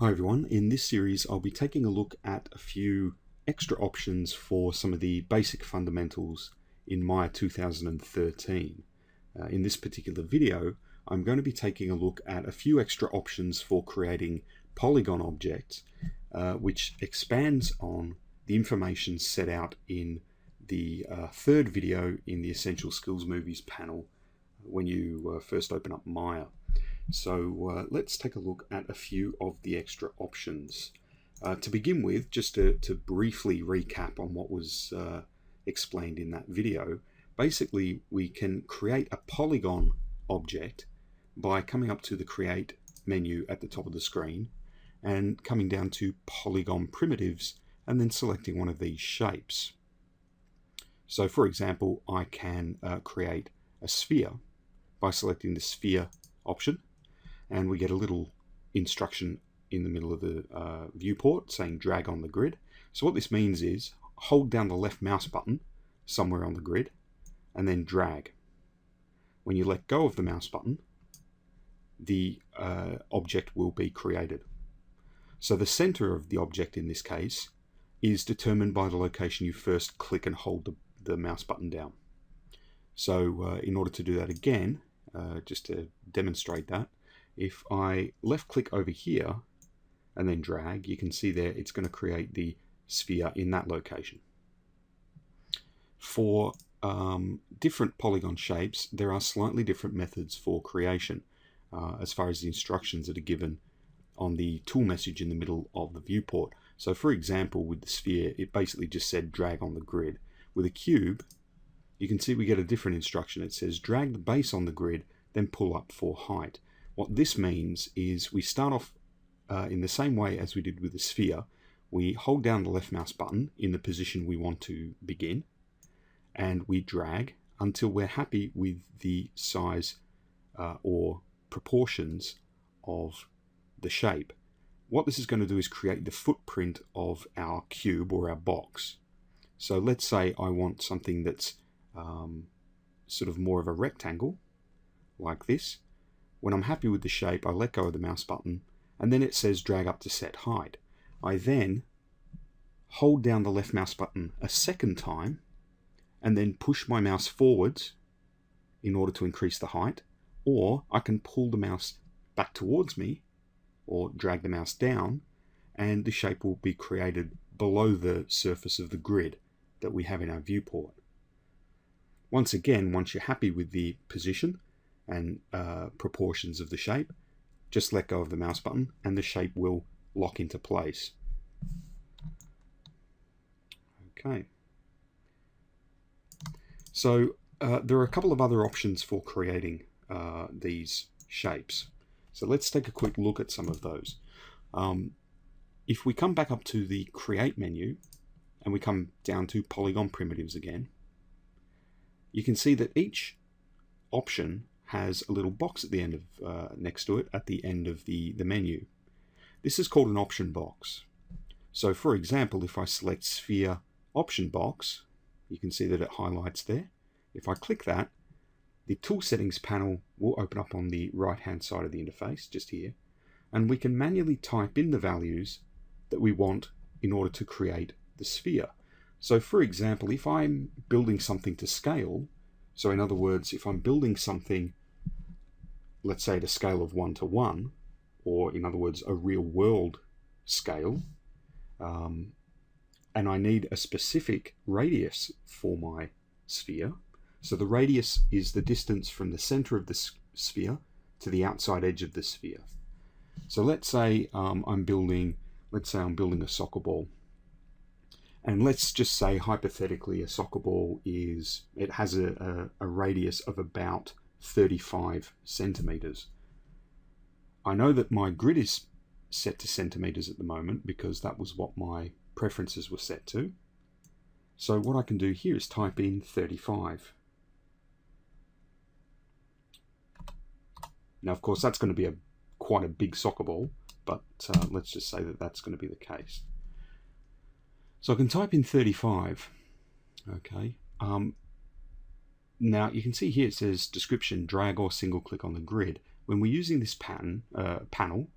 Hi everyone, in this series I'll be taking a look at a few extra options for some of the basic fundamentals in Maya 2013. In this particular video I'm going to be taking a look at a few extra options for creating Polygon objects which expands on the information set out in the third video in the Essential Skills Movies panel when you first open up Maya. So let's take a look at a few of the extra options. To begin with, just to briefly recap on what was explained in that video, basically we can create a polygon object by coming up to the Create menu at the top of the screen and coming down to Polygon Primitives and then selecting one of these shapes. So for example, I can create a sphere by selecting the Sphere option, and we get a little instruction in the middle of the viewport saying drag on the grid. So what this means is hold down the left mouse button somewhere on the grid and then drag. When you let go of the mouse button, the object will be created. So the center of the object in this case is determined by the location you first click and hold the mouse button down. So in order to do that again, just to demonstrate that, if I left click over here and then drag, you can see there it's going to create the sphere in that location. For different polygon shapes, there are slightly different methods for creation as far as the instructions that are given on the tool message in the middle of the viewport. So for example, with the sphere, it basically just said drag on the grid. With a cube, you can see we get a different instruction. It says drag the base on the grid, then pull up for height. What this means is we start off in the same way as we did with the sphere. We hold down the left mouse button in the position we want to begin, and we drag until we're happy with the size or proportions of the shape. What this is going to do is create the footprint of our cube or our box. So let's say I want something that's sort of more of a rectangle, like this. When I'm happy with the shape, I let go of the mouse button, and then it says drag up to set height. I then hold down the left mouse button a second time, and then push my mouse forwards in order to increase the height, or I can pull the mouse back towards me, or drag the mouse down, and the shape will be created below the surface of the grid that we have in our viewport. Once again, once you're happy with the position and proportions of the shape, just let go of the mouse button and the shape will lock into place. Okay. So there are a couple of other options for creating these shapes. So let's take a quick look at some of those. If we come back up to the Create menu and we come down to Polygon Primitives again, you can see that each option has a little box at the end of next to it at the end of the menu. This is called an option box. So for example, if I select Sphere option box, you can see that it highlights there. If I click that, the tool settings panel will open up on the right hand side of the interface, just here, and we can manually type in the values that we want in order to create the sphere. So for example, if I'm building something to scale, so in other words, if I'm building something, let's say at a scale of 1 to 1, or in other words, a real world scale, and I need a specific radius for my sphere. So the radius is the distance from the center of the sphere to the outside edge of the sphere. So let's say I'm building a soccer ball. And let's just say hypothetically a soccer ball has a radius of about 35 centimeters. I know that my grid is set to centimeters at the moment because that was what my preferences were set to. So what I can do here is type in 35. Now of course that's going to be quite a big soccer ball, but let's just say that that's going to be the case. So I can type in 35, okay. Now you can see here it says description, drag or single click on the grid. When we're using this panel,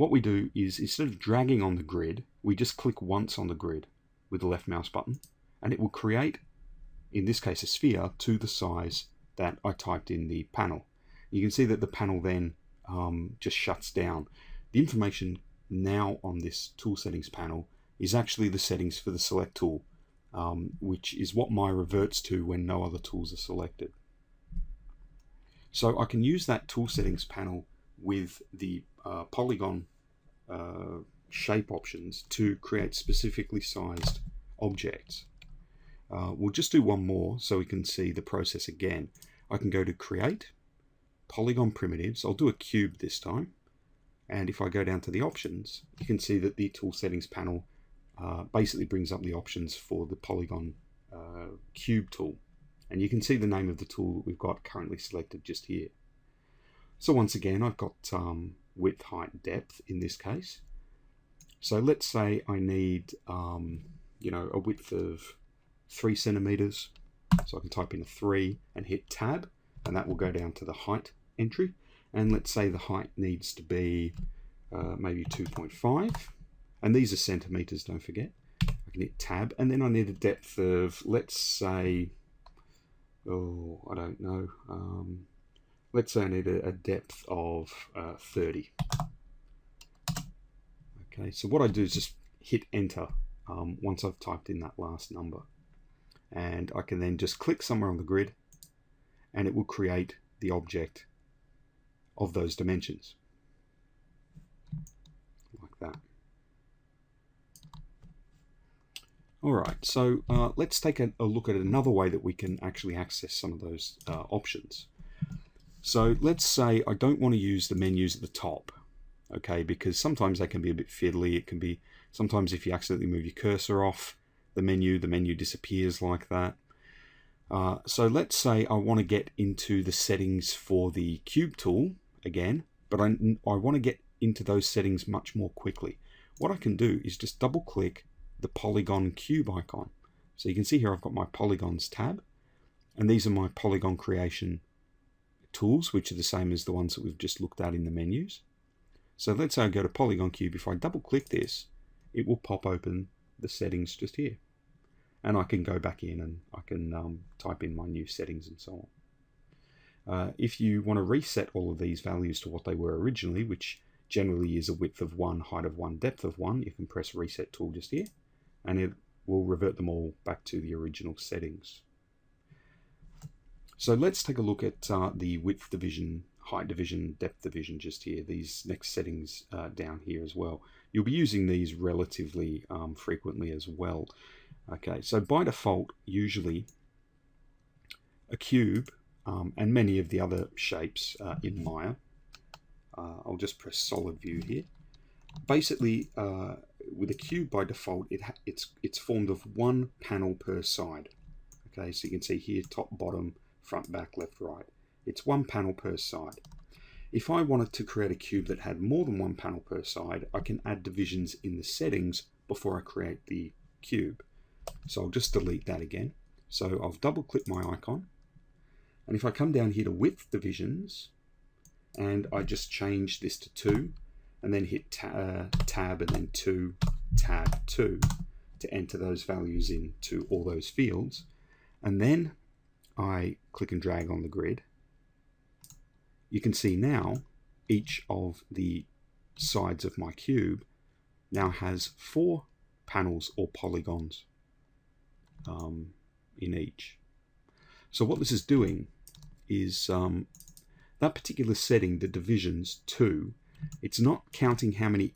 what we do is, instead of dragging on the grid, we just click once on the grid with the left mouse button, and it will create, in this case, a sphere to the size that I typed in the panel. You can see that the panel then just shuts down. The information now on this tool settings panel is actually the settings for the select tool, which is what Maya reverts to when no other tools are selected. So I can use that tool settings panel with the Polygon shape options to create specifically sized objects. We'll just do one more so we can see the process again. I can go to Create, Polygon Primitives. I'll do a cube this time. And if I go down to the options, you can see that the tool settings panel basically brings up the options for the Polygon cube tool. And you can see the name of the tool that we've got currently selected just here. So once again, I've got width, height, depth in this case. So let's say I need a width of 3 centimeters. So I can type in a 3 and hit tab, and that will go down to the height entry. And let's say the height needs to be maybe 2.5, and these are centimeters, don't forget. I can hit tab, and then I need a depth of, let's say, I don't know, let's say I need a depth of 30. Okay, so what I do is just hit enter once I've typed in that last number, and I can then just click somewhere on the grid, and it will create the object of those dimensions, like that. Alright, so let's take a look at another way that we can actually access some of those options. So let's say I don't want to use the menus at the top, okay, because sometimes they can be a bit fiddly. It can be, sometimes if you accidentally move your cursor off the menu disappears like that. So let's say I want to get into the settings for the cube tool again, but I want to get into those settings much more quickly. What I can do is just double click the Polygon cube icon. So you can see here I've got my Polygons tab, and these are my Polygon creation tools, which are the same as the ones that we've just looked at in the menus. So let's say I go to Polygon cube. If I double click this, it will pop open the settings just here, and I can go back in and I can type in my new settings and so on. If you want to reset all of these values to what they were originally, which generally is a width of 1, height of 1, depth of 1, you can press reset tool just here, and it will revert them all back to the original settings. So let's take a look at the width division, height division, depth division just here, these next settings down here as well. You'll be using these relatively frequently as well. Okay, so by default, usually a cube and many of the other shapes in Maya, I'll just press solid view here. Basically, with a cube by default, it's formed of one panel per side. Okay, so you can see here, top, bottom, front, back, left, right. It's one panel per side. If I wanted to create a cube that had more than one panel per side, I can add divisions in the settings before I create the cube. So I'll just delete that again. So I'll double click my icon, and if I come down here to width divisions, and I just change this to 2, and then hit tab and then 2, tab 2 to enter those values into all those fields, and then I click and drag on the grid, you can see now each of the sides of my cube now has 4 panels or polygons in each. So what this is doing is that particular setting, the divisions 2, it's not counting how many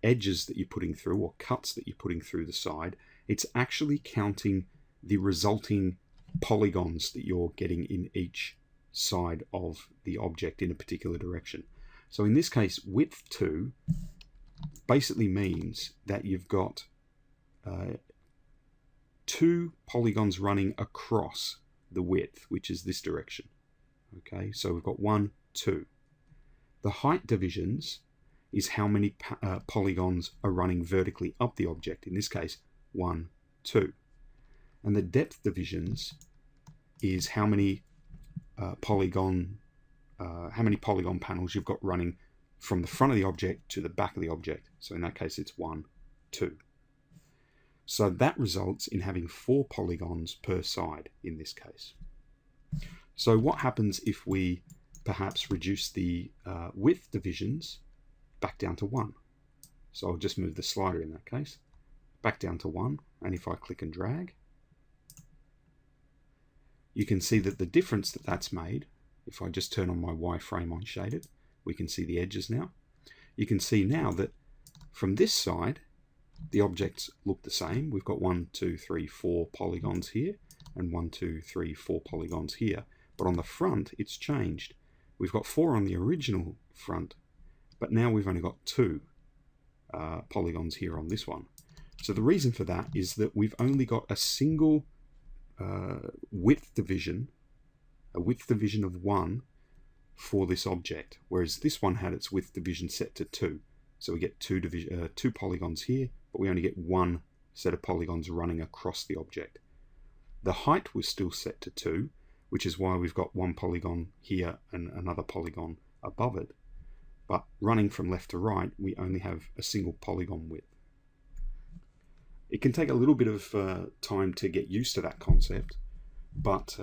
edges that you're putting through or cuts that you're putting through the side. It's actually counting the resulting polygons that you're getting in each side of the object in a particular direction. So in this case, width 2 basically means that you've got 2 polygons running across the width, which is this direction. Okay, so we've got 1, 2. The height divisions is how many polygons are running vertically up the object. In this case, 1, 2. And the depth divisions is how many polygon panels you've got running from the front of the object to the back of the object. So in that case, it's 1, 2. So that results in having 4 polygons per side in this case. So what happens if we perhaps reduce the width divisions back down to 1? So I'll just move the slider in that case, back down to 1, and if I click and drag, you can see that the difference that that's made, if I just turn on my wireframe on shaded, we can see the edges now. You can see now that from this side, the objects look the same. We've got 1, 2, 3, 4 polygons here, and 1, 2, 3, 4 polygons here. But on the front, it's changed. We've got 4 on the original front, but now we've only got 2 polygons here on this one. So the reason for that is that we've only got a single width division, a width division of 1 for this object, whereas this one had its width division set to 2. So we get 2 polygons here, but we only get 1 set of polygons running across the object. The height was still set to 2, which is why we've got 1 polygon here and another polygon above it. But running from left to right, we only have a single polygon width. It can take a little bit of time to get used to that concept, but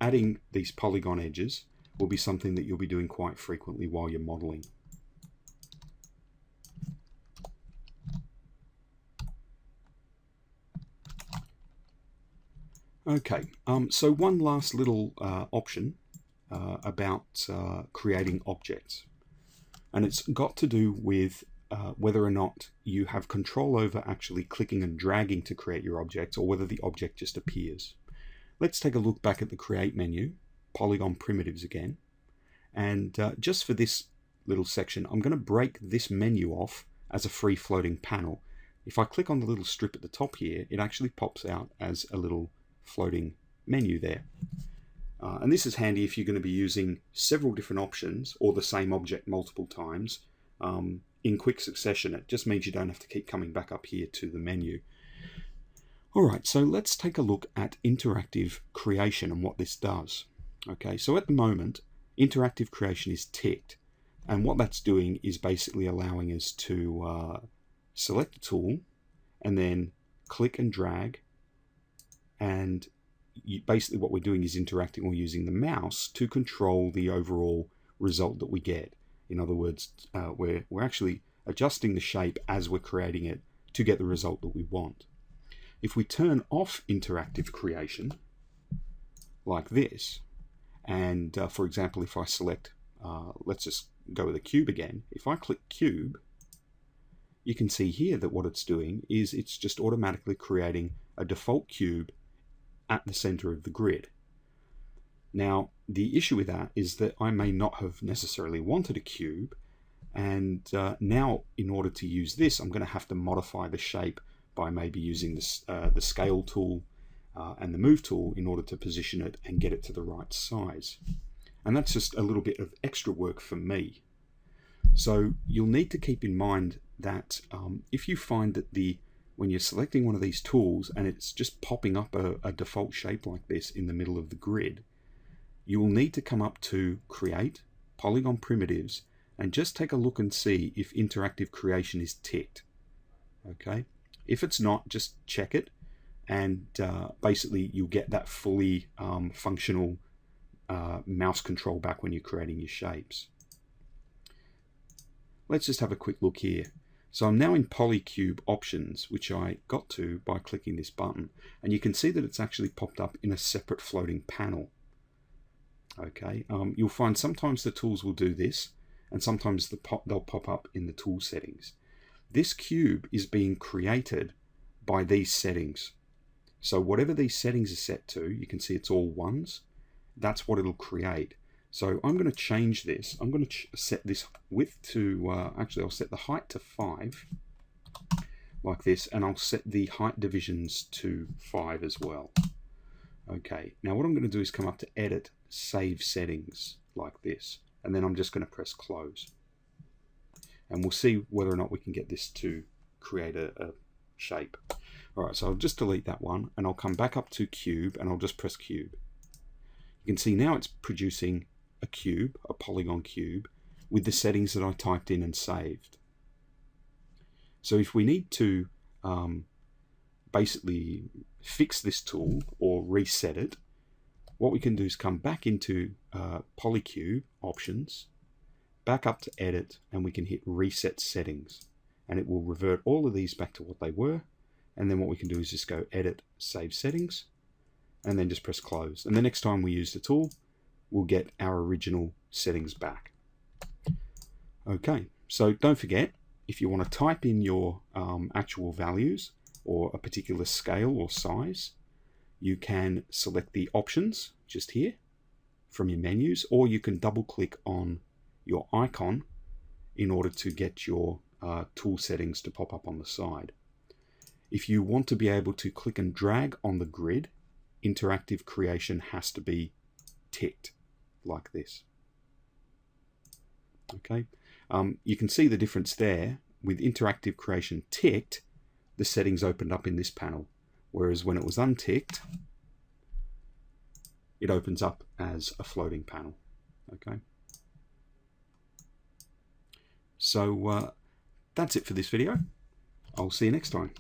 adding these polygon edges will be something that you'll be doing quite frequently while you're modeling. Okay, so one last little option about creating objects, and it's got to do with whether or not you have control over actually clicking and dragging to create your objects, or whether the object just appears. Let's take a look back at the Create menu, Polygon Primitives again, and just for this little section, I'm going to break this menu off as a free floating panel. If I click on the little strip at the top here, it actually pops out as a little floating menu there. And this is handy if you're going to be using several different options or the same object multiple times in quick succession. It just means you don't have to keep coming back up here to the menu. Alright, so let's take a look at interactive creation and what this does. Okay, so at the moment, interactive creation is ticked, and what that's doing is basically allowing us to select a tool and then click and drag, and basically what we're doing is interacting or using the mouse to control the overall result that we get. In other words, we're actually adjusting the shape as we're creating it to get the result that we want. If we turn off interactive creation like this, and for example, if I select, let's just go with a cube again. If I click cube, you can see here that what it's doing is it's just automatically creating a default cube at the center of the grid. Now, the issue with that is that I may not have necessarily wanted a cube, and now in order to use this, I'm going to have to modify the shape by maybe using this, the scale tool and the move tool in order to position it and get it to the right size. And that's just a little bit of extra work for me. So you'll need to keep in mind that if you find that when you're selecting one of these tools and it's just popping up a default shape like this in the middle of the grid, you will need to come up to Create, Polygon Primitives, and just take a look and see if interactive creation is ticked. Okay, if it's not, just check it, and basically you'll get that fully functional mouse control back when you're creating your shapes. Let's just have a quick look here. So I'm now in Polycube options, which I got to by clicking this button, and you can see that it's actually popped up in a separate floating panel. Okay, you'll find sometimes the tools will do this, and sometimes they'll pop up in the tool settings. This cube is being created by these settings. So whatever these settings are set to, you can see it's all ones, that's what it'll create. So I'm going to change this. I'm going to set this width to, actually I'll set the height to 5, like this, and I'll set the height divisions to 5 as well. Okay, now what I'm going to do is come up to Edit, Save Settings, like this, and then I'm just going to press Close. And we'll see whether or not we can get this to create a shape. Alright, so I'll just delete that one, and I'll come back up to Cube, and I'll just press Cube. You can see now it's producing a cube, a polygon cube, with the settings that I typed in and saved. So if we need to basically fix this tool or reset it, what we can do is come back into Polycube options, back up to edit, and we can hit reset settings, and it will revert all of these back to what they were. And then what we can do is just go edit, save settings, and then just press close. And the next time we use the tool, we'll get our original settings back. Okay, so don't forget, if you want to type in your actual values or a particular scale or size, you can select the options just here from your menus, or you can double click on your icon in order to get your tool settings to pop up on the side. If you want to be able to click and drag on the grid, interactive creation has to be ticked like this. Okay, you can see the difference there. With interactive creation ticked, the settings opened up in this panel, whereas when it was unticked, it opens up as a floating panel. Okay, so that's it for this video. I'll see you next time.